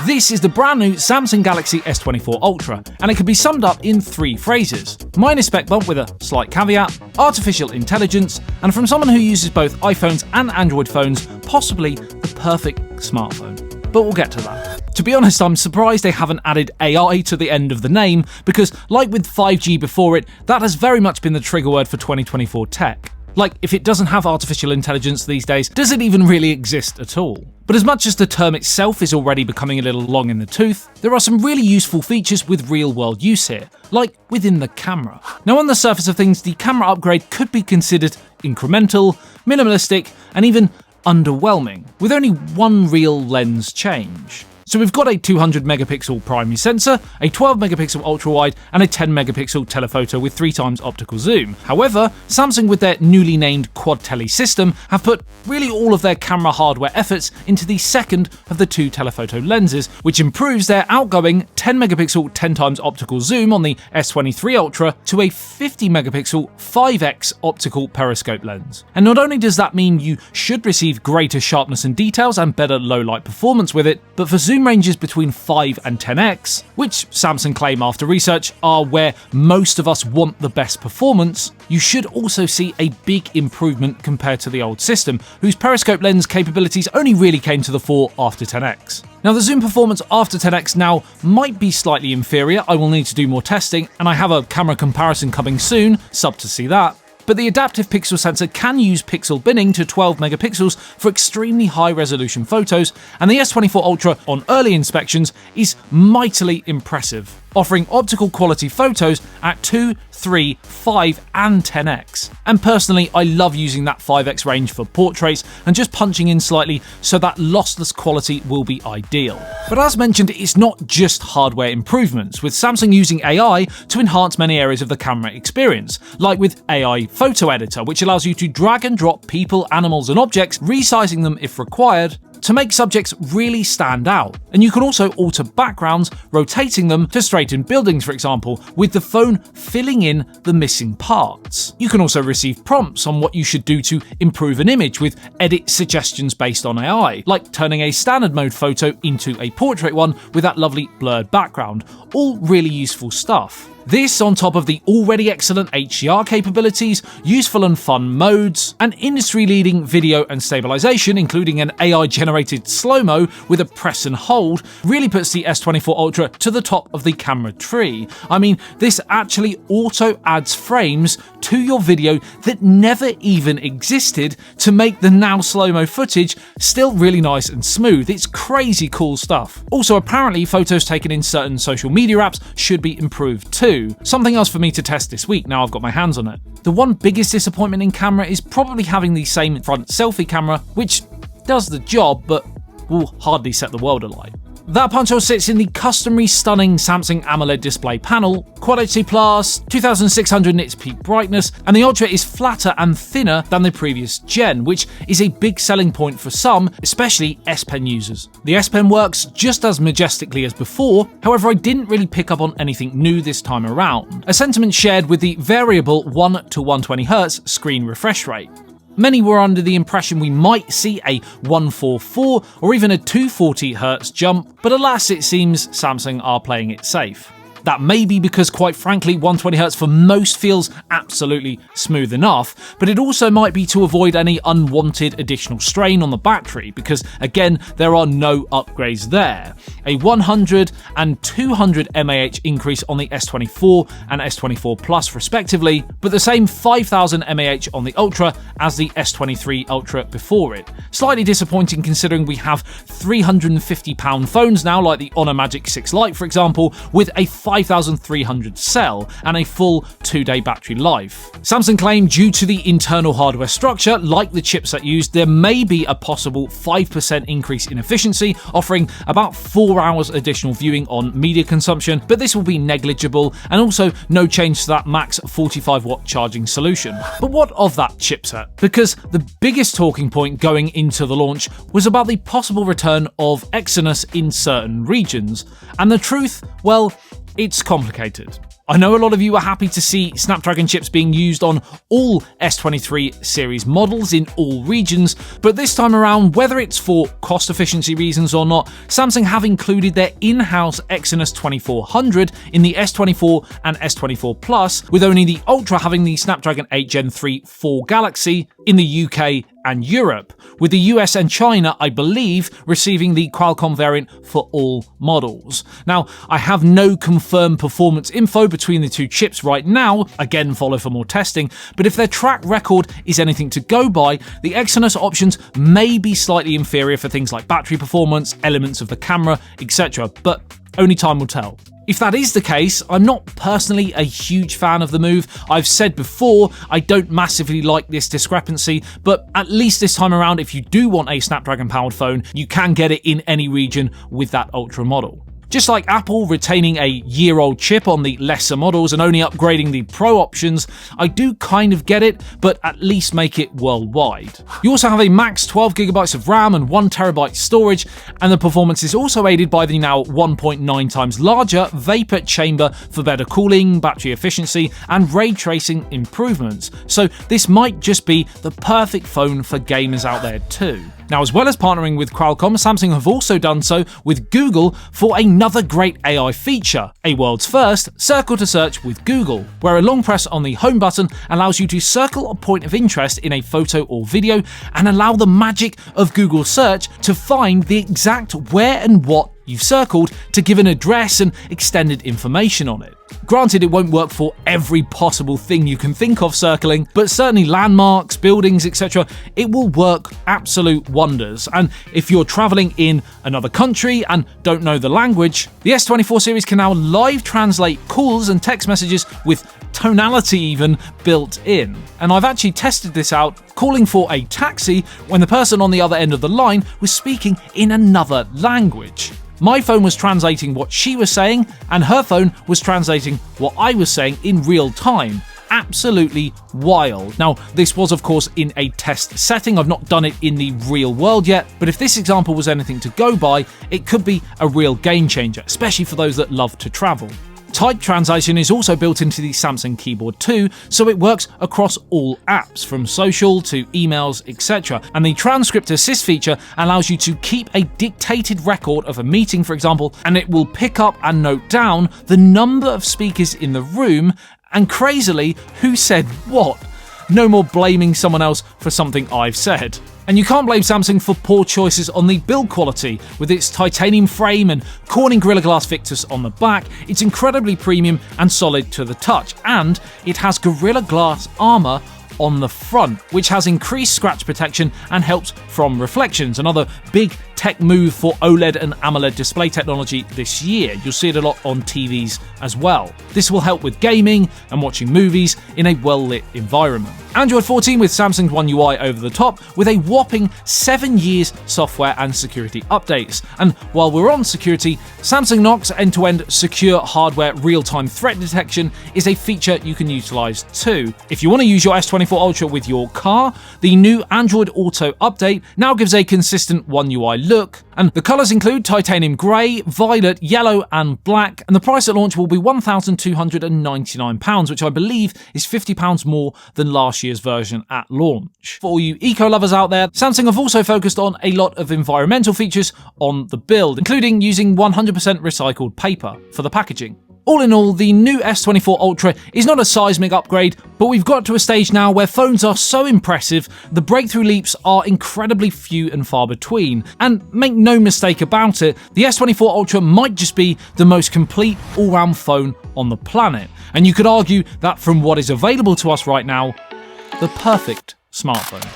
This is the brand new Samsung Galaxy S24 Ultra, and it can be summed up in 3 phrases. Minor spec bump with a slight caveat, artificial intelligence, and from someone who uses both iPhones and Android phones, possibly the perfect smartphone. But we'll get to that. To be honest, I'm surprised they haven't added AI to the end of the name, because like with 5G before it, that has very much been the trigger word for 2024 tech. Like, if it doesn't have artificial intelligence these days, does it even really exist at all? But as much as the term itself is already becoming a little long in the tooth, there are some really useful features with real-world use here, like within the camera. Now, on the surface of things, the camera upgrade could be considered incremental, minimalistic, and even underwhelming, with only one real lens change. So we've got a 200 megapixel primary sensor, a 12 megapixel ultra-wide, and a 10 megapixel telephoto with 3x optical zoom. However, Samsung with their newly named quad tele system have put really all of their camera hardware efforts into the second of the 2 telephoto lenses, which improves their outgoing 10 megapixel 10x optical zoom on the S23 Ultra to a 50 megapixel 5x optical periscope lens. And not only does that mean you should receive greater sharpness and details and better low light performance with it, but for zoom ranges between 5 and 10x, which Samsung claim after research are where most of us want the best performance, you should also see a big improvement compared to the old system, whose periscope lens capabilities only really came to the fore after 10x. Now, the zoom performance after 10x now might be slightly inferior. I will need to do more testing, and I have a camera comparison coming soon, sub to see that. But the adaptive pixel sensor can use pixel binning to 12 megapixels for extremely high resolution photos, and the S24 Ultra on early inspections is mightily impressive, offering optical quality photos at 2, 3, 5 and 10x. And personally, I love using that 5x range for portraits and just punching in slightly so that lossless quality will be ideal. But as mentioned, it's not just hardware improvements, with Samsung using AI to enhance many areas of the camera experience, like with AI Photo Editor, which allows you to drag and drop people, animals and objects, resizing them if required, to make subjects really stand out. And you can also alter backgrounds, rotating them to straighten buildings, for example, with the phone filling in the missing parts. You can also receive prompts on what you should do to improve an image with edit suggestions based on AI, like turning a standard mode photo into a portrait one with that lovely blurred background. All really useful stuff. This on top of the already excellent HDR capabilities, useful and fun modes, and industry-leading video and stabilization, including an AI-generated slo-mo with a press and hold, really puts the S24 Ultra to the top of the camera tree. I mean, this actually auto adds frames to your video that never even existed to make the now slo-mo footage still really nice and smooth. It's crazy cool stuff. Also, apparently photos taken in certain social media apps should be improved too. Something else for me to test this week now I've got my hands on it. The one biggest disappointment in camera is probably having the same front selfie camera, which does the job but will hardly set the world alight. That punch hole sits in the customary stunning Samsung AMOLED display panel, Quad HD+, 2600 nits peak brightness, and the Ultra is flatter and thinner than the previous gen, which is a big selling point for some, especially S Pen users. The S Pen works just as majestically as before, however I didn't really pick up on anything new this time around, a sentiment shared with the variable 1 to 120Hz screen refresh rate. Many were under the impression we might see a 144 or even a 240Hz jump, but alas, it seems Samsung are playing it safe. That may be because, quite frankly, 120Hz for most feels absolutely smooth enough, but it also might be to avoid any unwanted additional strain on the battery, because again, there are no upgrades there. A 100 and 200 mAh increase on the S24 and S24 Plus respectively, but the same 5000 mAh on the Ultra as the S23 Ultra before it. Slightly disappointing considering we have £350 phones now, like the Honor Magic 6 Lite for example, with a 5300 cell and a full 2-day battery life. Samsung claim due to the internal hardware structure, like the chipset used, there may be a possible 5% increase in efficiency, offering about 4 hours additional viewing on media consumption, but this will be negligible, and also no change to that max 45-watt charging solution. But what of that chipset? Because the biggest talking point going into the launch was about the possible return of Exynos in certain regions, and the truth, well, it's complicated. I know a lot of you are happy to see Snapdragon chips being used on all S23 series models in all regions, but this time around, whether it's for cost efficiency reasons or not, Samsung have included their in-house Exynos 2400 in the S24 and S24 Plus, with only the Ultra having the Snapdragon 8 Gen 3 4 Galaxy in the UK and Europe, with the US and China, I believe, receiving the Qualcomm variant for all models. Now, I have no confirmed performance info between the two chips right now, again follow for more testing, but if their track record is anything to go by, the Exynos options may be slightly inferior for things like battery performance, elements of the camera, etc., but only time will tell. If that is the case, I'm not personally a huge fan of the move. I've said before, I don't massively like this discrepancy, but at least this time around, if you do want a Snapdragon-powered phone, you can get it in any region with that Ultra model. Just like Apple retaining a year-old chip on the lesser models and only upgrading the Pro options, I do kind of get it, but at least make it worldwide. You also have a max 12GB of RAM and 1TB storage, and the performance is also aided by the now 1.9 times larger vapor chamber for better cooling, battery efficiency, and ray tracing improvements. So this might just be the perfect phone for gamers out there too. Now, as well as partnering with Qualcomm, Samsung have also done so with Google for another great AI feature, a world's first Circle to Search with Google, where a long press on the home button allows you to circle a point of interest in a photo or video and allow the magic of Google search to find the exact where and what you've circled to give an address and extended information on it. Granted, it won't work for every possible thing you can think of circling, but certainly landmarks, buildings, etc., it will work absolute wonders. And if you're traveling in another country and don't know the language, the S24 series can now live translate calls and text messages with tonality even built in. And I've actually tested this out, calling for a taxi when the person on the other end of the line was speaking in another language. My phone was translating what she was saying, and her phone was translating what I was saying in real time. Absolutely wild. Now, this was of course in a test setting. I've not done it in the real world yet, but if this example was anything to go by, it could be a real game changer, especially for those that love to travel. Type translation is also built into the Samsung keyboard too, so it works across all apps, from social to emails, etc. And the transcript assist feature allows you to keep a dictated record of a meeting, for example, and it will pick up and note down the number of speakers in the room and, crazily, who said what. No more blaming someone else for something I've said. And you can't blame Samsung for poor choices on the build quality. With its titanium frame and Corning Gorilla Glass Victus on the back, it's incredibly premium and solid to the touch, and it has Gorilla Glass armor on the front, which has increased scratch protection and helps from reflections. Another big tech move for OLED and AMOLED display technology this year. You'll see it a lot on TVs as well. This will help with gaming and watching movies in a well-lit environment. Android 14 with Samsung's One UI over the top, with a whopping 7 years software and security updates. And while we're on security, Samsung Knox end-to-end secure hardware real-time threat detection is a feature you can utilize too. If you want to use your S24 Ultra with your car, the new Android Auto update now gives a consistent One UI look, and the colours include titanium grey, violet, yellow and black, and the price at launch will be £1,299, which I believe is £50 more than last year's version at launch. For all you eco-lovers out there, Samsung have also focused on a lot of environmental features on the build, including using 100% recycled paper for the packaging. All in all, the new S24 Ultra is not a seismic upgrade, but we've got to a stage now where phones are so impressive, the breakthrough leaps are incredibly few and far between. And make no mistake about it, the S24 Ultra might just be the most complete all-round phone on the planet. And you could argue that from what is available to us right now, the perfect smartphone.